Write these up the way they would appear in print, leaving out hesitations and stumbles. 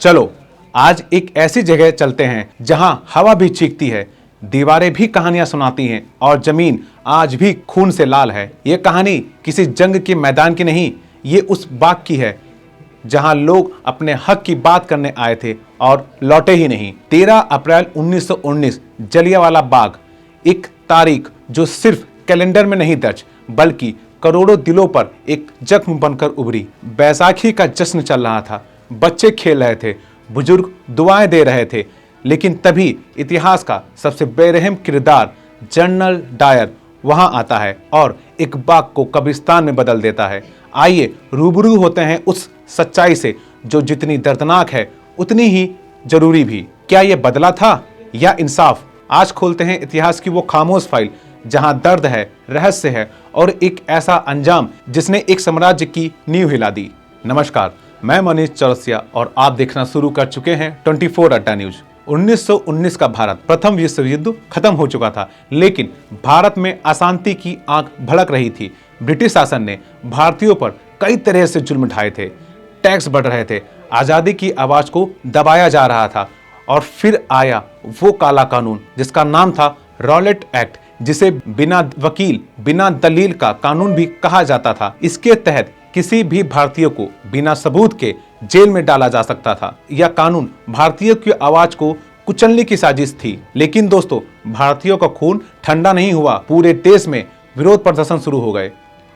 चलो आज एक ऐसी जगह चलते हैं जहां हवा भी चीखती है, दीवारें भी कहानियां सुनाती हैं और जमीन आज भी खून से लाल है। ये कहानी किसी जंग के मैदान की नहीं, ये उस बाग की है जहां लोग अपने हक की बात करने आए थे और लौटे ही नहीं। 13 अप्रैल 1919 जलियांवाला बाग, एक तारीख जो सिर्फ कैलेंडर में नहीं दर्ज बल्कि करोड़ों दिलों पर एक जख्म बनकर उभरी। बैसाखी का जश्न चल रहा था, बच्चे खेल रहे थे, बुजुर्ग दुआएं दे रहे थे, लेकिन तभी इतिहास का सबसे बेरहम किरदार जनरल डायर वहां आता है और एक बाग को कब्रिस्तान में बदल देता है। आइए रूबरू होते हैं उस सच्चाई से जो जितनी दर्दनाक है उतनी ही जरूरी भी। क्या यह बदला था या इंसाफ? आज खोलते हैं इतिहास की वो खामोश फाइल जहां दर्द है, रहस्य है और एक ऐसा अंजाम जिसने एक साम्राज्य की नींव हिला दी। नमस्कार, मैं मनीष चौरसिया और आप देखना शुरू कर चुके हैं 24 अड्डा न्यूज। 1919 का भारत, प्रथम विश्व युद्ध खत्म हो चुका था, लेकिन भारत में अशांति की आग भड़क रही थी। ब्रिटिश शासन ने भारतीयों पर कई तरह से जुल्म ढाए थे, टैक्स बढ़ रहे थे, आजादी की आवाज को दबाया जा रहा था और फिर आया वो काला कानून जिसका नाम था रॉलेट एक्ट, जिसे बिना वकील बिना दलील का कानून भी कहा जाता था। इसके तहत किसी भी भारतीय को बिना सबूत के जेल में डाला जा सकता था। यह कानून भारतीयों की आवाज को कुचलने की साजिश थी। लेकिन दोस्तों, भारतीयों का खून ठंडा नहीं हुआ। पूरे देश में विरोध प्रदर्शन शुरू हो गए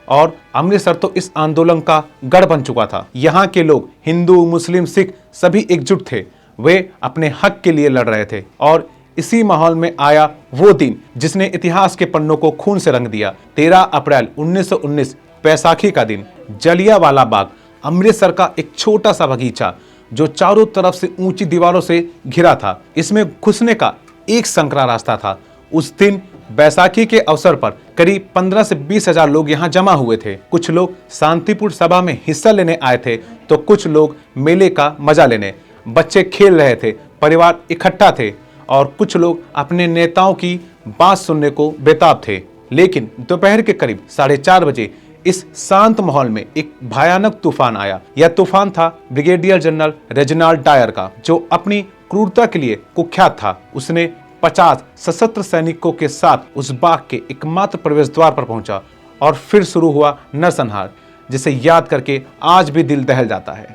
और अमृतसर तो इस आंदोलन का गढ़ बन चुका था। यहाँ के लोग, हिंदू, मुस्लिम, सिख सभी एकजुट थे। वे अपने हक के लिए लड़ रहे थे और इसी माहौल में आया वो दिन जिसने इतिहास के पन्नों को खून से रंग दिया। 13 अप्रैल 1919 बैसाखी का दिन। जलियांवाला बाग, अमृतसर का एक छोटा सा बगीचा जो चारों तरफ से ऊंची दीवारों से घिरा था। इसमें घुसने का एक संकरा रास्ता था। उस दिन बैसाखी के अवसर पर करीब 15 से 20 हजार लोग यहाँ जमा हुए थे। कुछ लोग शांतिपूर्ण सभा में हिस्सा लेने आए थे तो कुछ लोग मेले का मजा लेने। बच्चे खेल रहे थे, परिवार इकट्ठा थे और कुछ लोग अपने नेताओं की बात सुनने को बेताब थे। लेकिन दोपहर के करीब 4:30 बजे इस शांत माहौल में एक भयानक तूफान आया। यह तूफान था ब्रिगेडियर जनरल रेजिनाल्ड डायर का, जो अपनी क्रूरता के लिए कुख्यात था। उसने 50 सशस्त्र सैनिकों के साथ उस बाग के एकमात्र प्रवेश द्वार पर पहुंचा और फिर शुरू हुआ नरसंहार, जिसे याद करके आज भी दिल दहल जाता है।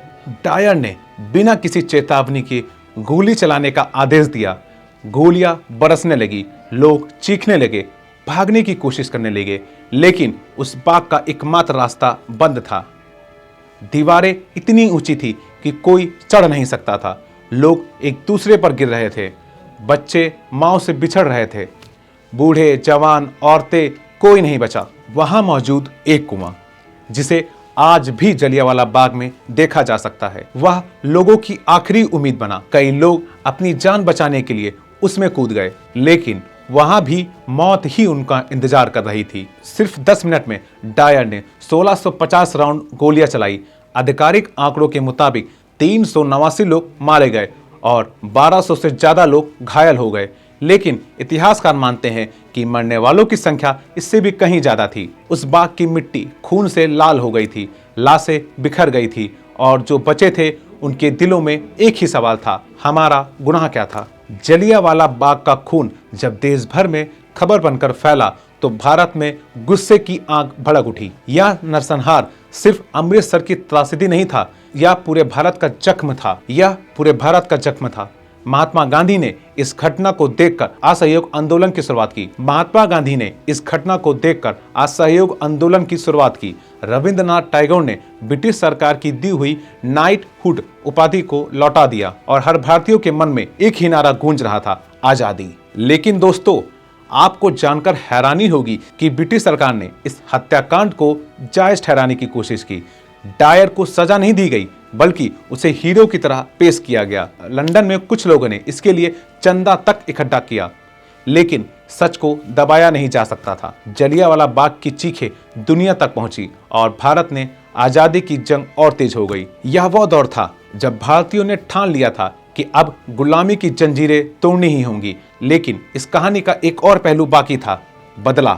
डायर ने बिना किसी चेतावनी के गोली चलाने का आदेश दिया। गोलियां बरसने लगी, लोग चीखने लगे, भागने की कोशिश करने लगे, लेकिन उस बाग का एकमात्र रास्ता बंद था। दीवारें इतनी ऊंची थी कि कोई चढ़ नहीं सकता था। लोग एक दूसरे पर गिर रहे थे, बच्चे माओ से बिछड़ रहे थे, बूढ़े, जवान, औरतें, कोई नहीं बचा। वहां मौजूद एक कुआं, जिसे आज भी जलियांवाला बाग में देखा जा सकता है, वह लोगों की आखिरी उम्मीद बना। कई लोग अपनी जान बचाने के लिए उसमें कूद गए, लेकिन वहां भी मौत ही उनका इंतजार कर रही थी। सिर्फ 10 मिनट में डायर ने 1650 राउंड गोलियां चलाई। आधिकारिक आंकड़ों के मुताबिक 389 लोग मारे गए और 1200 से ज्यादा लोग घायल हो गए। लेकिन इतिहासकार मानते हैं कि मरने वालों की संख्या इससे भी कहीं ज्यादा थी। उस बाग की मिट्टी खून से लाल हो गई थी, लाशें बिखर गई थी और जो बचे थे उनके दिलों में एक ही सवाल था, हमारा गुनाह क्या था? जलियांवाला बाग का खून जब देश भर में खबर बनकर फैला तो भारत में गुस्से की आग भड़क उठी। यह नरसंहार सिर्फ अमृतसर की त्रासदी नहीं था, यह पूरे भारत का जख्म था। यह पूरे भारत का जख्म था। महात्मा गांधी ने इस घटना को देखकर असहयोग आंदोलन की शुरुआत की। महात्मा गांधी ने इस घटना को देखकर असहयोग आंदोलन की शुरुआत की। रविंद्रनाथ टैगोर ने ब्रिटिश सरकार की दी हुई नाइटहुड उपाधि को लौटा दिया और हर भारतीय के मन में एक ही नारा गूंज रहा था, आजादी। लेकिन दोस्तों, आपको जानकर हैरानी होगी कि ब्रिटिश सरकार ने इस हत्याकांड को जायज ठहराने की कोशिश की। डायर को सजा नहीं दी गई, बल्कि उसे हीरो की तरह पेश किया गया। लंदन में कुछ लोगों ने इसके लिए चंदा तक इकट्ठा किया, लेकिन सच को दबाया नहीं जा सकता था। जलियांवाला बाग की चीखें दुनिया तक पहुंची और भारत ने आजादी की जंग और तेज हो गई। यह वो दौर था जब भारतीयों ने ठान लिया था कि अब गुलामी की जंजीरें तोड़नी ही होंगी। लेकिन इस कहानी का एक और पहलू बाकी था, बदला।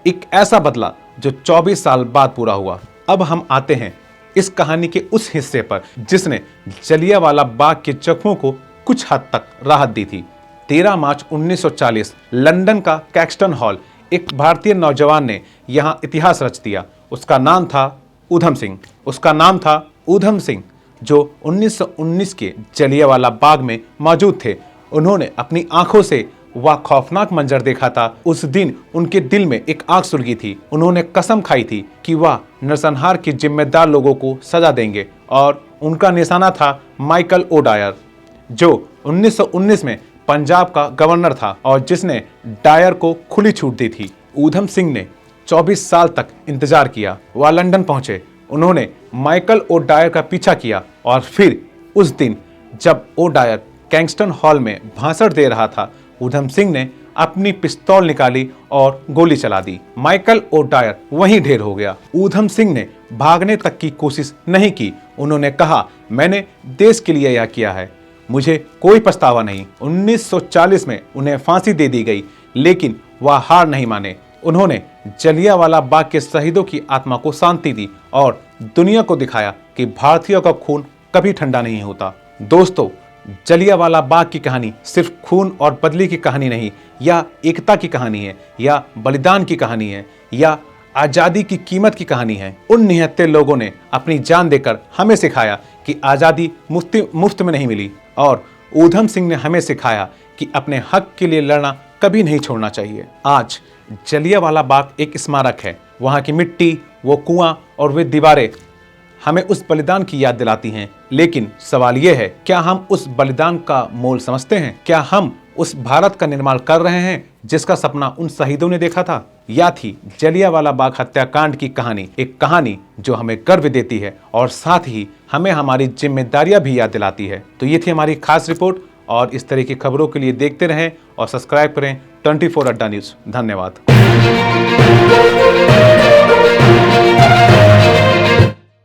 एक ऐसा बदला जो 24 साल बाद पूरा हुआ। अब हम आते हैं इस कहानी के उस हिस्से पर जिसने जलियांवाला बाग के जख्मों को कुछ हद तक राहत दी थी। 13 मार्च 1940 लंदन का कैक्सटन हॉल एक भारतीय नौजवान ने यहाँ इतिहास रच दिया। उसका नाम था ऊधम सिंह, जो 1919 के जलियांवाला बाग में मौजूद थे। उन्होंने अपनी आंखों से वह खौफनाक मंजर देखा था। उस दिन उनके दिल में एक आग सुलगी थी। उन्होंने कसम खाई थी कि वह नरसंहार के जिम्मेदार लोगों को सजा देंगे और उनका निशाना था माइकल ओडायर, जो 1919 में पंजाब का गवर्नर था और जिसने डायर को खुली छूट दी थी। ऊधम सिंह ने 24 साल तक इंतजार किया। वह लंदन पहुंचे। उन्होंने माइकल ओडायर का पीछा किया और फिर उस दिन जब ओडायर कैक्सटन हॉल में भाषण दे रहा था, ऊधम सिंह ने अपनी पिस्तौल निकाली और गोली चला दी। माइकल ओडायर वहीं ढेर हो गया। ऊधम सिंह ने भागने तक की कोशिश नहीं की। उन्होंने कहा, मैंने देश के लिए यह किया है, मुझे कोई पछतावा नहीं। 1940 में उन्हें फांसी दे दी गई, लेकिन वह हार नहीं माने। उन्होंने जलियांवाला बाग के शहीदों की आत्मा को शांति दी और दुनिया को दिखाया कि भारतीयों का खून कभी ठंडा नहीं होता। दोस्तों, जलियांवाला बाग की कहानी सिर्फ खून और बदले की कहानी नहीं, या एकता की कहानी है, या बलिदान की कहानी है, या आज़ादी की कीमत की कहानी है। उन निहत्थे लोगों ने अपनी जान देकर हमें सिखाया कि आज़ादी मुफ्त में नहीं मिली, और ऊधम सिंह ने हमें सिखाया कि अपने हक के लिए लड़ना कभी नहीं छोड़ना चाहिए। आज जलियांवाला बाग एक स्मारक है। वहाँ की मिट्टी, वो कुआं और वे दीवारें हमें उस बलिदान की याद दिलाती हैं। लेकिन सवाल यह है, क्या हम उस बलिदान का मोल समझते हैं? क्या हम उस भारत का निर्माण कर रहे हैं जिसका सपना उन शहीदों ने देखा था? यह थी जलियांवाला बाग हत्याकांड की कहानी, एक कहानी जो हमें गर्व देती है और साथ ही हमें हमारी जिम्मेदारियां भी याद दिलाती है। तो ये थी हमारी खास रिपोर्ट, और इस तरह की खबरों के लिए देखते रहें और सब्सक्राइब करें 24 अड्डा न्यूज़। धन्यवाद।